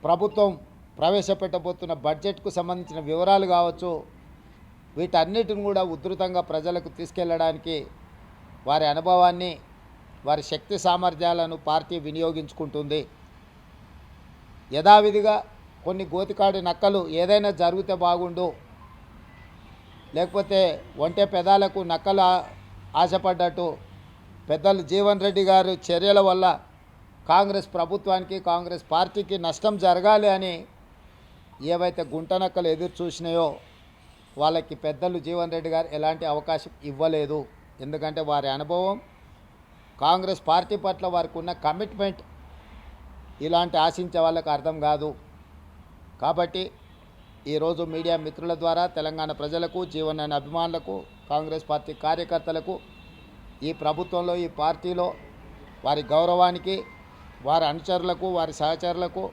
ప్రభుత్వం ప్రవేశపెట్టబోతున్న బడ్జెట్కు సంబంధించిన వివరాలు కావచ్చు, వీటన్నిటిని కూడా ఉధృతంగా ప్రజలకు తీసుకెళ్లడానికి వారి అనుభవాన్ని, వారి శక్తి సామర్థ్యాలను పార్టీ వినియోగించుకుంటుంది. యథావిధిగా కొన్ని గోతికాడి నక్కలు ఏదైనా జరిగితే బాగుండు, లేకపోతే ఒంటె పెదాలకు నక్కలు ఆశపడ్డట్టు పెద్దలు జీవన్ రెడ్డి గారు చర్యల వల్ల కాంగ్రెస్ ప్రభుత్వానికి, కాంగ్రెస్ పార్టీకి నష్టం జరగాలి అని ఏవైతే గుంటనక్కలు ఎదురు చూసినాయో వాళ్ళకి పెద్దలు జీవన్ రెడ్డి గారు ఎలాంటి అవకాశం ఇవ్వలేదు. ఎందుకంటే వారి అనుభవం, కాంగ్రెస్ పార్టీ పట్ల వారికి ఉన్న కమిట్మెంట్ ఇలాంటి ఆశించే వాళ్ళకి అర్థం కాదు. కాబట్టి ఈరోజు మీడియా మిత్రుల ద్వారా తెలంగాణ ప్రజలకు, జీవన్ అనే అభిమానులకు, కాంగ్రెస్ పార్టీ కార్యకర్తలకు, ఈ ప్రభుత్వంలో, ఈ పార్టీలో వారి గౌరవానికి, వారి అనుచరులకు, వారి సహచరులకు